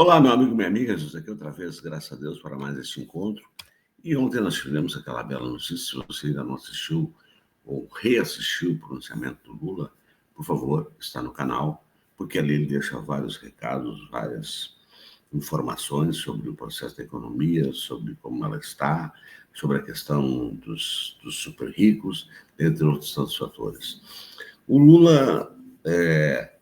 Olá, meu amigo, minha amiga, estamos aqui outra vez, graças a Deus, para mais este encontro. E ontem nós tivemos aquela bela notícia, se você ainda não assistiu ou reassistiu o pronunciamento do Lula, por favor, está no canal, porque ali ele deixa vários recados, várias informações sobre o processo da economia, sobre como ela está, sobre a questão dos super ricos, entre outros tantos fatores. O Lula,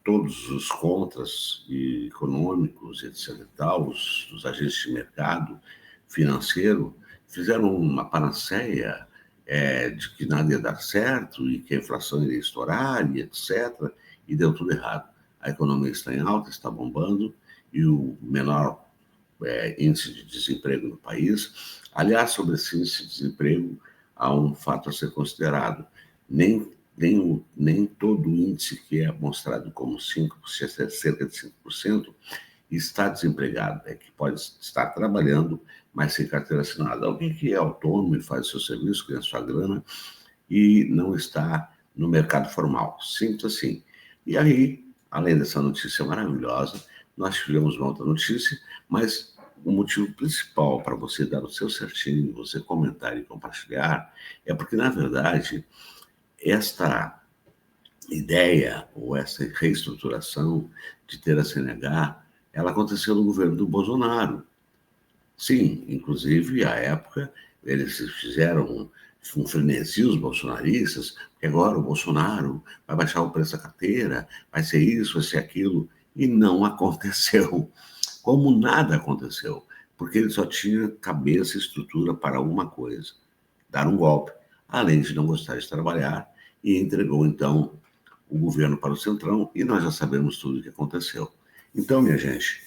todos os contras econômicos, etc. e tal, os agentes de mercado financeiro, fizeram uma panaceia de que nada ia dar certo e que a inflação iria estourar, e etc. E deu tudo errado. A economia está em alta, está bombando, e o menor índice de desemprego no país. Aliás, sobre esse índice de desemprego, há um fato a ser considerado. Nem todo o índice que é mostrado como 5%, cerca de 5%, está desempregado. É que pode estar trabalhando, mas sem carteira assinada. Alguém que é autônomo e faz o seu serviço, ganha a sua grana, e não está no mercado formal. Simples assim. E aí, além dessa notícia maravilhosa, nós tivemos uma outra notícia, mas o motivo principal para você dar o seu certinho, você comentar e compartilhar, é porque, na verdade, esta ideia ou essa reestruturação de ter a CNH, ela aconteceu no governo do Bolsonaro. Sim, inclusive, à época, eles fizeram um frenesi, os bolsonaristas, que agora o Bolsonaro vai baixar o preço da carteira, vai ser isso, vai ser aquilo, e não aconteceu. Como nada aconteceu, porque ele só tinha cabeça e estrutura para uma coisa, dar um golpe, além de não gostar de trabalhar, e entregou, então, o governo para o Centrão, e nós já sabemos tudo o que aconteceu. Então, minha gente,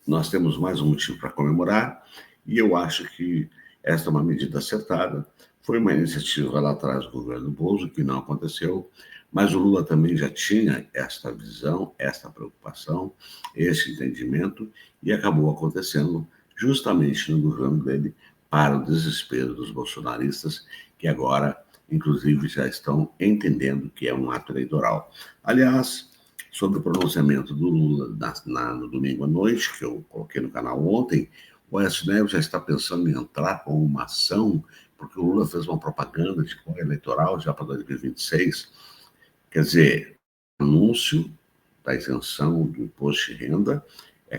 nós temos mais um motivo para comemorar, e eu acho que esta é uma medida acertada. Foi uma iniciativa lá atrás do governo Bozo, que não aconteceu, mas o Lula também já tinha esta visão, esta preocupação, esse entendimento, e acabou acontecendo justamente no governo dele, para o desespero dos bolsonaristas, que agora, inclusive, já estão entendendo que é um ato eleitoral. Aliás, sobre o pronunciamento do Lula no domingo à noite, que eu coloquei no canal ontem, o Aécio Neves já está pensando em entrar com uma ação, porque o Lula fez uma propaganda de cunho eleitoral já para 2026. Quer dizer, anúncio da isenção do imposto de renda,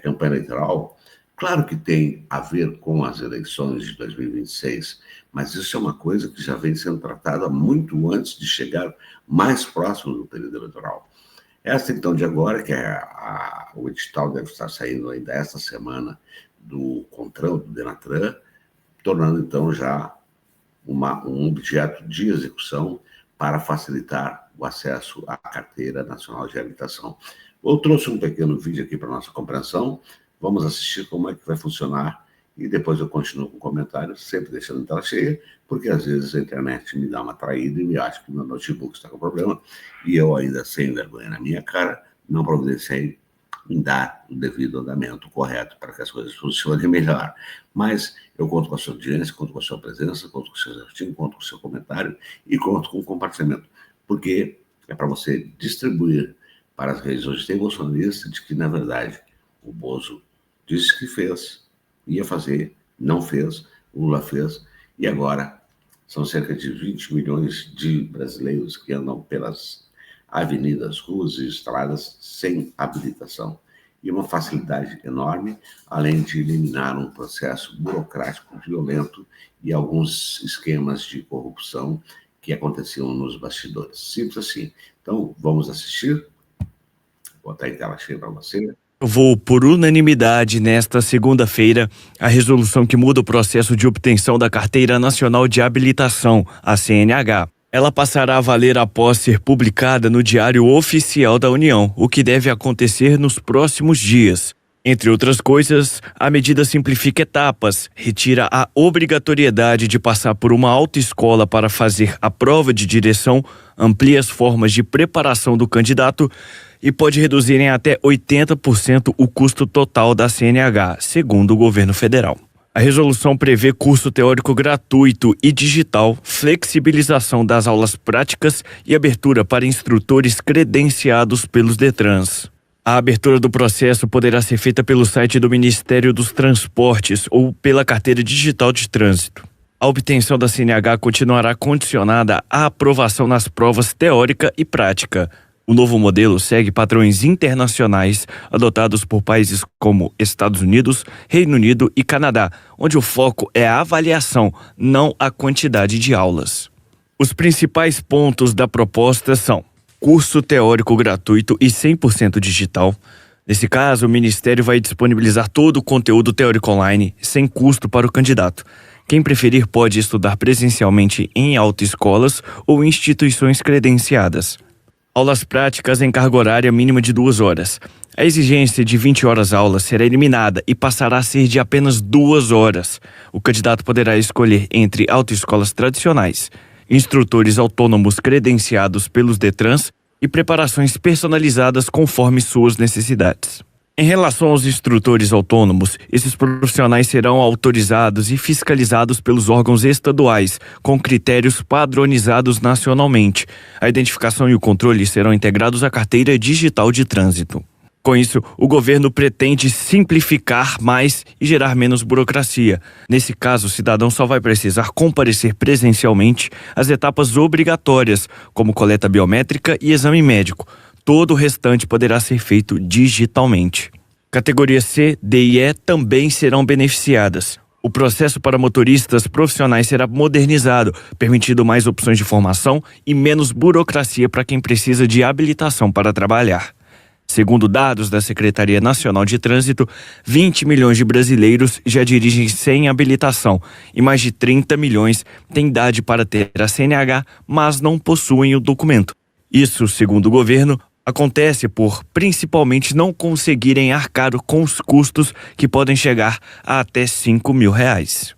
campanha eleitoral. Claro que tem a ver com as eleições de 2026, mas isso é uma coisa que já vem sendo tratada muito antes de chegar mais próximo do período eleitoral. Esta, então, de agora, que o edital deve estar saindo ainda esta semana do CONTRAN, do DENATRAN, tornando, então, já um objeto de execução para facilitar o acesso à Carteira Nacional de Habilitação. Eu trouxe um pequeno vídeo aqui para a nossa compreensão. Vamos assistir como é que vai funcionar e depois eu continuo com comentários, sempre deixando a tela cheia, porque às vezes a internet me dá uma traída e me acha que meu notebook está com problema e eu ainda sem vergonha na minha cara não providenciei em dar o devido andamento correto para que as coisas funcionem melhor. Mas eu conto com a sua audiência, conto com a sua presença, conto com o seu certinho, conto com o seu comentário e conto com o compartilhamento, porque é para você distribuir para as redes onde tem bolsonarista de que, na verdade, o Bozo disse que fez, ia fazer, não fez, o Lula fez, e agora são cerca de 20 milhões de brasileiros que andam pelas avenidas, ruas e estradas sem habilitação. E uma facilidade enorme, além de eliminar um processo burocrático violento e alguns esquemas de corrupção que aconteciam nos bastidores. Simples assim. Então, vamos assistir. Vou botar em tela cheia para você. Aprovou por unanimidade nesta segunda-feira a resolução que muda o processo de obtenção da Carteira Nacional de Habilitação, a CNH. Ela passará a valer após ser publicada no Diário Oficial da União, o que deve acontecer nos próximos dias. Entre outras coisas, a medida simplifica etapas, retira a obrigatoriedade de passar por uma autoescola para fazer a prova de direção, amplia as formas de preparação do candidato e pode reduzir em até 80% o custo total da CNH, segundo o governo federal. A resolução prevê curso teórico gratuito e digital, flexibilização das aulas práticas e abertura para instrutores credenciados pelos Detrans. A abertura do processo poderá ser feita pelo site do Ministério dos Transportes ou pela carteira digital de trânsito. A obtenção da CNH continuará condicionada à aprovação nas provas teórica e prática. O novo modelo segue padrões internacionais adotados por países como Estados Unidos, Reino Unido e Canadá, onde o foco é a avaliação, não a quantidade de aulas. Os principais pontos da proposta são: curso teórico gratuito e 100% digital. Nesse caso, o Ministério vai disponibilizar todo o conteúdo teórico online, sem custo para o candidato. Quem preferir pode estudar presencialmente em autoescolas ou instituições credenciadas. Aulas práticas em carga horária mínima de 2 horas. A exigência de 20 horas aula será eliminada e passará a ser de apenas 2 horas. O candidato poderá escolher entre autoescolas tradicionais, instrutores autônomos credenciados pelos Detrans e preparações personalizadas conforme suas necessidades. Em relação aos instrutores autônomos, esses profissionais serão autorizados e fiscalizados pelos órgãos estaduais, com critérios padronizados nacionalmente. A identificação e o controle serão integrados à carteira digital de trânsito. Com isso, o governo pretende simplificar mais e gerar menos burocracia. Nesse caso, o cidadão só vai precisar comparecer presencialmente às etapas obrigatórias, como coleta biométrica e exame médico. Todo o restante poderá ser feito digitalmente. Categoria C, D e E também serão beneficiadas. O processo para motoristas profissionais será modernizado, permitindo mais opções de formação e menos burocracia para quem precisa de habilitação para trabalhar. Segundo dados da Secretaria Nacional de Trânsito, 20 milhões de brasileiros já dirigem sem habilitação e mais de 30 milhões têm idade para ter a CNH, mas não possuem o documento. Isso, segundo o governo, acontece por principalmente não conseguirem arcar com os custos que podem chegar a até R$ 5.000.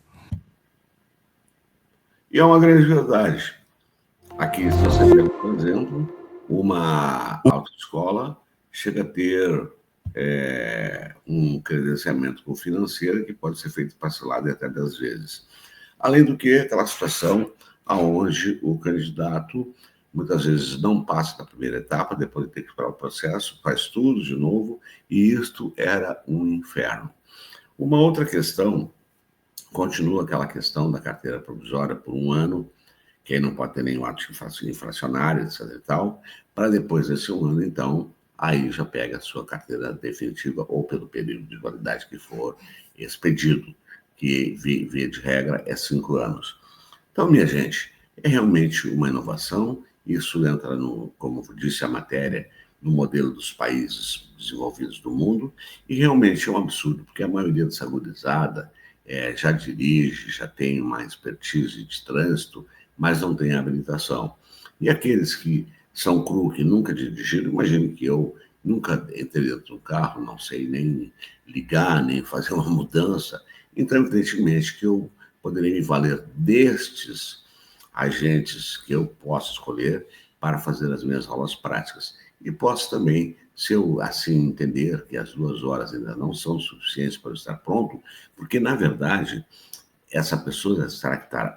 E é uma grande verdade. Aqui, se você pega, por exemplo, uma autoescola, chega a ter um credenciamento financeiro que pode ser feito parcelado até 10 vezes. Além do que, aquela situação onde o candidato muitas vezes não passa da primeira etapa, depois de ter que esperar o processo, faz tudo de novo, e isto era um inferno. Uma outra questão, continua aquela questão da carteira provisória por 1 ano, que aí não pode ter nenhum ato infracionário, etc e tal, para depois desse 1 ano, então, aí já pega a sua carteira definitiva, ou pelo período de validade que for expedido, que, via de regra, é 5 anos. Então, minha gente, é realmente uma inovação. Isso entra, como disse a matéria, no modelo dos países desenvolvidos do mundo, e realmente é um absurdo, porque a maioria dessa gurizada já dirige, já tem uma expertise de trânsito, mas não tem habilitação. E aqueles que são cru, que nunca dirigiram, imagine que eu nunca entrei dentro do carro, não sei nem ligar, nem fazer uma mudança, então evidentemente que eu poderei me valer destes agentes que eu posso escolher para fazer as minhas aulas práticas. E posso também, se eu assim entender que as 2 horas ainda não são suficientes para eu estar pronto, porque na verdade essa pessoa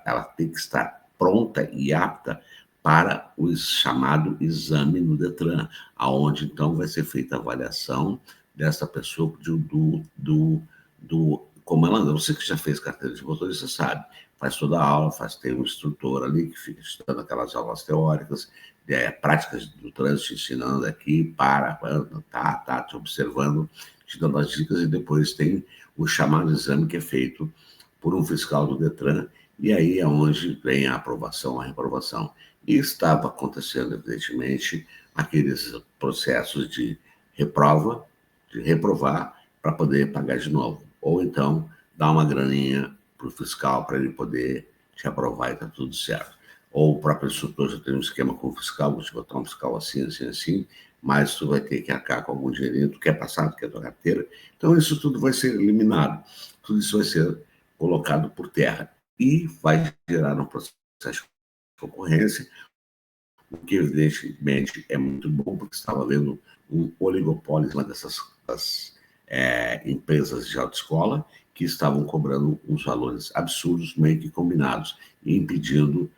ela tem que estar pronta e apta para o chamado exame no Detran, aonde então vai ser feita a avaliação dessa pessoa como ela anda. Você que já fez carteira de motorista sabe, faz toda a aula, tem um instrutor ali que fica estudando aquelas aulas teóricas, práticas do trânsito, ensinando aqui, tá te observando, te dando as dicas, e depois tem o chamado exame que é feito por um fiscal do Detran, e aí é onde vem a aprovação, a reprovação. E estava acontecendo, evidentemente, aqueles processos de reprovar para poder pagar de novo, ou então dar uma graninha para o fiscal para ele poder te aprovar e está tudo certo. Ou o próprio instrutor já tem um esquema com o fiscal, vou te botar um fiscal assim, mas tu vai ter que arcar com algum dinheirinho, tu quer passar, tu quer tua carteira. Então isso tudo vai ser eliminado, tudo isso vai ser colocado por terra e vai gerar um processo de concorrência, o que evidentemente é muito bom, porque estava havendo um oligopólio, uma dessas empresas de autoescola, que estavam cobrando uns valores absurdos, meio que combinados, e impedindo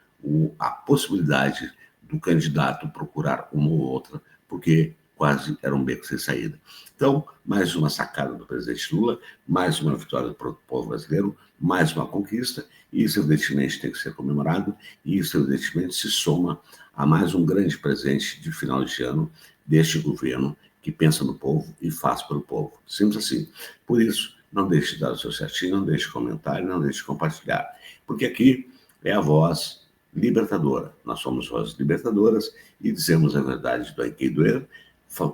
a possibilidade do candidato procurar uma ou outra, porque quase era um beco sem saída. Então, mais uma sacada do presidente Lula, mais uma vitória do povo brasileiro, mais uma conquista, e isso evidentemente tem que ser comemorado, e isso evidentemente se soma a mais um grande presente de final de ano deste governo que pensa no povo e faz pelo povo. Simples assim. Por isso, não deixe de dar o seu certinho, não deixe de comentar, não deixe de compartilhar, porque aqui é a voz libertadora. Nós somos vozes libertadoras e dizemos a verdade do quem doer,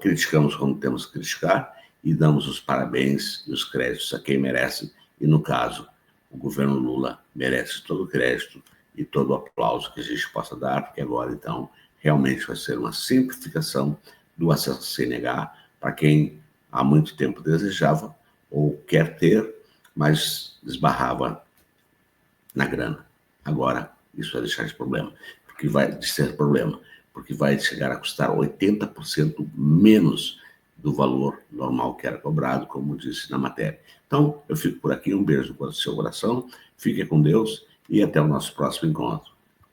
criticamos quando temos que criticar e damos os parabéns e os créditos a quem merece. E, no caso, o governo Lula merece todo o crédito e todo o aplauso que a gente possa dar, porque agora, então, realmente vai ser uma simplificação do acesso à CNH para quem há muito tempo desejava ou quer ter, mas esbarrava na grana. Agora, isso vai deixar de problema, porque vai ser problema, porque vai chegar a custar 80% menos do valor normal que era cobrado, como disse na matéria. Então, eu fico por aqui, um beijo no seu coração, fique com Deus e até o nosso próximo encontro.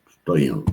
Estou indo.